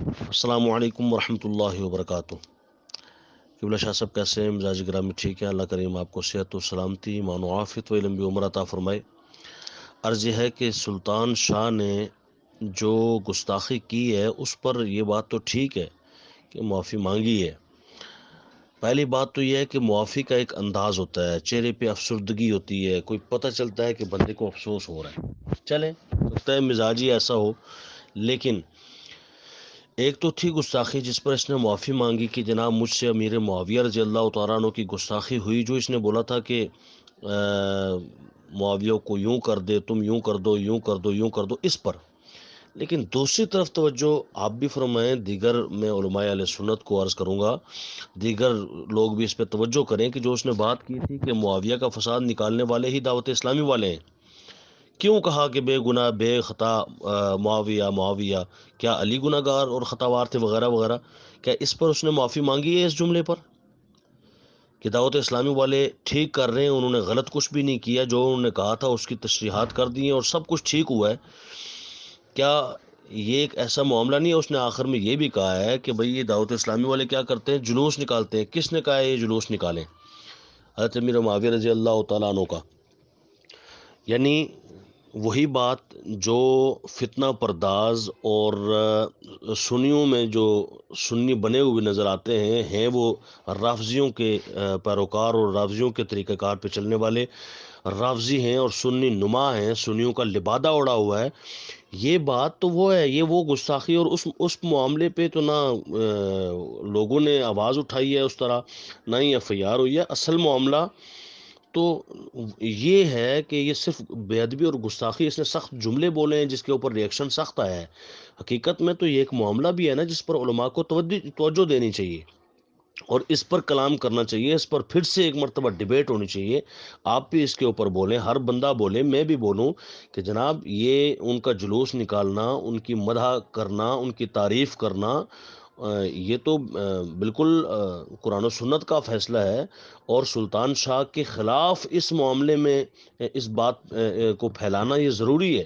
السلام علیکم ورحمۃ اللہ وبرکاتہ۔ قبلہ شاہ صاحب کیسے ہیں؟ مزاج گرامی ٹھیک ہے؟ اللہ کریم آپ کو صحت و سلامتی، ایمان و عافیت و لمبی عمر عطا فرمائے۔ عرض یہ ہے کہ سلطان شاہ نے جو گستاخی کی ہے اس پر یہ بات تو ٹھیک ہے کہ معافی مانگی ہے۔ پہلی بات تو یہ ہے کہ معافی کا ایک انداز ہوتا ہے، چہرے پہ افسردگی ہوتی ہے، کوئی پتہ چلتا ہے کہ بندے کو افسوس ہو رہا ہے، چلے سکتا ہے مزاج ہی ایسا ہو، لیکن ایک تو تھی گستاخی جس پر اس نے معافی مانگی کہ جناب مجھ سے امیر معاویہ رضی اللہ تعالیٰ عنہ کی گستاخی ہوئی، جو اس نے بولا تھا کہ معاویہ کو یوں کر دے، تم یوں کر دو، یوں کر دو، یوں کر دو، اس پر۔ لیکن دوسری طرف توجہ آپ بھی فرمائیں، دیگر میں علماء اہل سنت کو عرض کروں گا، دیگر لوگ بھی اس پہ توجہ کریں کہ جو اس نے بات کی تھی کہ معاویہ کا فساد نکالنے والے ہی دعوت اسلامی والے ہیں، کیوں کہا کہ بے گناہ بے خطا معاویہ معاویہ، کیا علی گناہ گار اور خطا وار تھے وغیرہ وغیرہ؟ کیا اس پر اس نے معافی مانگی ہے اس جملے پر کہ دعوت اسلامی والے ٹھیک کر رہے ہیں، انہوں نے غلط کچھ بھی نہیں کیا، جو انہوں نے کہا تھا اس کی تشریحات کر دی ہیں اور سب کچھ ٹھیک ہوا ہے؟ کیا یہ ایک ایسا معاملہ نہیں ہے؟ اس نے آخر میں یہ بھی کہا ہے کہ بھئی یہ دعوت اسلامی والے کیا کرتے ہیں، جلوس نکالتے ہیں۔ کس نے کہا ہے یہ جلوس نکالیں؟ حضرت امیر معاویہ رضی اللہ تعالیٰ عنہ کا۔ یعنی وہی بات جو فتنہ پرداز اور سنیوں میں جو سنی بنے ہوئے نظر آتے ہیں وہ رافضیوں کے پیروکار اور رافضیوں کے طریقہ کار پہ چلنے والے رافضی ہیں اور سنی نما ہیں، سنیوں کا لبادہ اڑا ہوا ہے۔ یہ بات تو وہ ہے، یہ وہ گستاخی، اور اس معاملے پہ تو نہ لوگوں نے آواز اٹھائی ہے اس طرح، نہ ہی ایف آئی آر ہوئی ہے۔ اصل معاملہ تو یہ ہے کہ یہ صرف بے ادبی اور گستاخی، اس نے سخت جملے بولے ہیں جس کے اوپر ریئیکشن سخت آیا ہے۔ حقیقت میں تو یہ ایک معاملہ بھی ہے نا جس پر علماء کو توجہ دینی چاہیے اور اس پر کلام کرنا چاہیے، اس پر پھر سے ایک مرتبہ ڈیبیٹ ہونی چاہیے۔ آپ بھی اس کے اوپر بولیں، ہر بندہ بولے، میں بھی بولوں کہ جناب یہ ان کا جلوس نکالنا، ان کی مدح کرنا، ان کی تعریف کرنا، یہ تو بالکل قرآن و سنت کا فیصلہ ہے، اور سلطان شاہ کے خلاف اس معاملے میں اس بات کو پھیلانا یہ ضروری ہے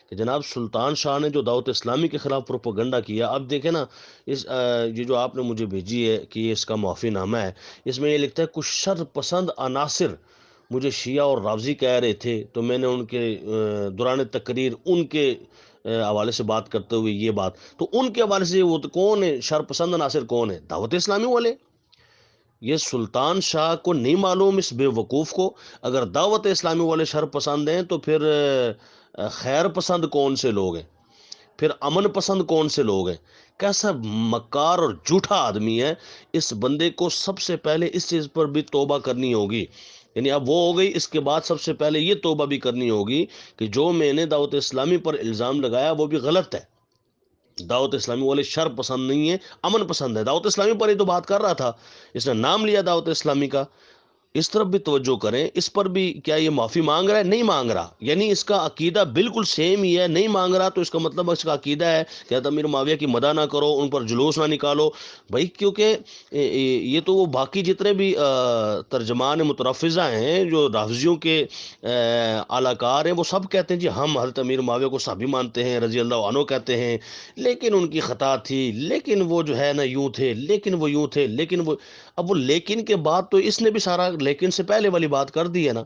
کہ جناب سلطان شاہ نے جو دعوت اسلامی کے خلاف پروپیگنڈا کیا، اب دیکھیں نا یہ جو آپ نے مجھے بھیجی ہے کہ یہ اس کا معافی نامہ ہے، اس میں یہ لکھتا ہے کچھ شر پسند عناصر مجھے شیعہ اور رافضی کہہ رہے تھے، تو میں نے ان کے دوران تقریر ان کے حوالے سے بات کرتے ہوئے یہ بات، تو ان کے حوالے سے وہ تو کون ہے شر پسند عناصر؟ کون ہے؟ دعوت اسلامی والے۔ یہ سلطان شاہ کو نہیں معلوم اس بے وقوف کو؟ اگر دعوت اسلامی والے شر پسند ہیں تو پھر خیر پسند کون سے لوگ ہیں؟ پھر امن پسند کون سے لوگ ہیں؟ کیسا مکار اور جھوٹا آدمی ہے! اس بندے کو سب سے پہلے اس چیز پر بھی توبہ کرنی ہوگی، یعنی اب وہ ہو گئی، اس کے بعد سب سے پہلے یہ توبہ بھی کرنی ہوگی کہ جو میں نے دعوت اسلامی پر الزام لگایا وہ بھی غلط ہے۔ دعوت اسلامی والے شر پسند نہیں ہے، امن پسند ہے۔ دعوت اسلامی پر ہی تو بات کر رہا تھا، اس نے نام لیا دعوت اسلامی کا۔ اس طرف بھی توجہ کریں، اس پر بھی کیا یہ معافی مانگ رہا ہے؟ نہیں مانگ رہا، یعنی اس کا عقیدہ بالکل سیم ہی ہے، نہیں مانگ رہا تو اس کا مطلب اس کا عقیدہ ہے کہ حضرت امیر معاویہ کی مدح نہ کرو، ان پر جلوس نہ نکالو بھائی، کیونکہ یہ تو وہ باقی جتنے بھی ترجمان مترفضہ ہیں جو رافضیوں کے اعلی کار ہیں، وہ سب کہتے ہیں جی ہم حضرت امیر معاویہ کو صحابی مانتے ہیں، رضی اللہ عنہ کہتے ہیں، لیکن ان کی خطا تھی، لیکن وہ جو ہے نا یوں تھے، لیکن وہ یوں تھے، لیکن وہ، اب وہ لیکن کے بعد تو اس نے بھی سارا لیکن سے پہلے والی بات کر دی ہے نا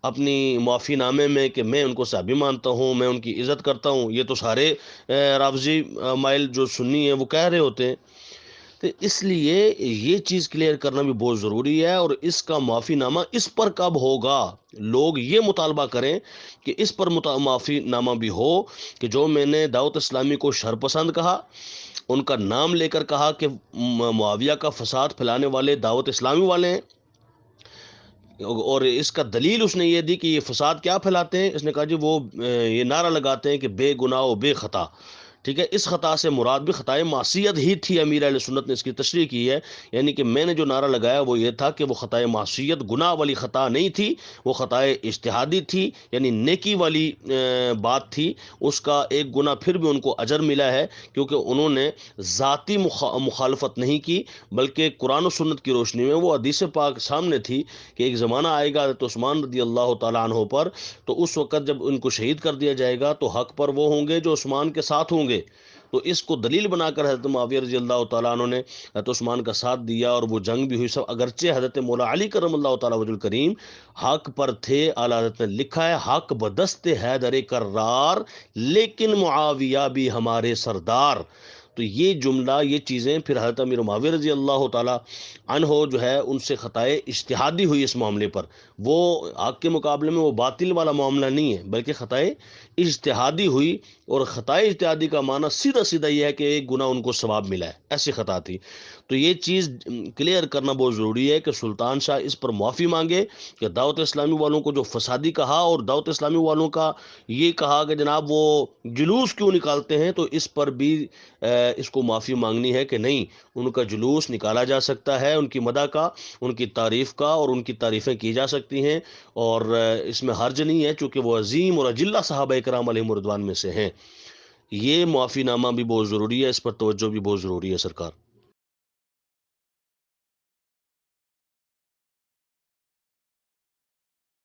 اپنی معافی نامے میں کہ میں ان کو صحابی مانتا ہوں، میں ان کی عزت کرتا ہوں۔ یہ تو سارے رافضی مائل جو سنی ہیں وہ کہہ رہے ہوتے ہیں، تو اس لیے یہ چیز کلیئر کرنا بھی بہت ضروری ہے۔ اور اس کا معافی نامہ اس پر کب ہوگا؟ لوگ یہ مطالبہ کریں کہ اس پر معافی نامہ بھی ہو کہ جو میں نے دعوت اسلامی کو شر پسند کہا، ان کا نام لے کر کہا کہ معاویہ کا فساد پھیلانے والے دعوت اسلامی والے ہیں، اور اس کا دلیل اس نے یہ دی کہ یہ فساد کیا پھیلاتے ہیں، اس نے کہا جی وہ یہ نعرہ لگاتے ہیں کہ بے گناہ و بے خطا، ٹھیک ہے، اس خطا سے مراد بھی خطائے معصیت ہی تھی۔ امیر اہل سنت نے اس کی تشریح کی ہے، یعنی کہ میں نے جو نعرہ لگایا وہ یہ تھا کہ وہ خطائے معصیت گناہ والی خطا نہیں تھی، وہ خطائے اجتہادی تھی، یعنی نیکی والی بات تھی۔ اس کا ایک گناہ پھر بھی ان کو اجر ملا ہے کیونکہ انہوں نے ذاتی مخالفت نہیں کی، بلکہ قرآن و سنت کی روشنی میں وہ حدیث پاک سامنے تھی کہ ایک زمانہ آئے گا تو عثمان رضی اللہ تعالیٰ عنہ پر، تو اس وقت جب ان کو شہید کر دیا جائے گا تو حق پر وہ ہوں گے جو عثمان کے ساتھ ہوں گے، تو اس کو دلیل بنا کر حضرت معاویہ رضی اللہ تعالیٰ عنہ نے حضرت عثمان کا ساتھ دیا، اور وہ جنگ بھی ہوئی سب، اگرچہ حضرت مولا علی کرم اللہ تعالیٰ وجہ الکریم حق پر تھے۔ اعلیٰ حضرت نے لکھا ہے حق بدست حیدر کرار، لیکن معاویہ بھی ہمارے سردار۔ تو یہ جملہ، یہ چیزیں پھر حضرت امیر معاویہ رضی اللہ تعالیٰ عنہ جو ہے ان سے خطائے اجتہادی ہوئی اس معاملے پر، وہ حق کے مقابلے میں وہ باطل والا معاملہ نہیں ہے بلکہ خطائے اجتہادی ہوئی، اور خطائے اجتہادی کا معنی سیدھا سیدھا یہ ہے کہ ایک گناہ ان کو ثواب ملا ہے، ایسی خطا تھی۔ تو یہ چیز کلیئر کرنا بہت ضروری ہے کہ سلطان شاہ اس پر معافی مانگے کہ دعوت اسلامی والوں کو جو فسادی کہا، اور دعوت اسلامی والوں کا یہ کہا کہ جناب وہ جلوس کیوں نکالتے ہیں، تو اس پر بھی اس کو معافی مانگنی ہے کہ نہیں، ان کا جلوس نکالا جا سکتا ہے، ان کی مدح کا، ان کی تعریف کا، اور ان کی تعریفیں کی جا سکتی ہیں، اور اس میں حرج نہیں ہے چونکہ وہ عظیم اور اجلہ صحابہ کرام علیہم رضوان میں سے ہیں۔ یہ معافی نامہ بھی بہت ضروری ہے، اس پر توجہ بھی بہت ضروری ہے سرکار۔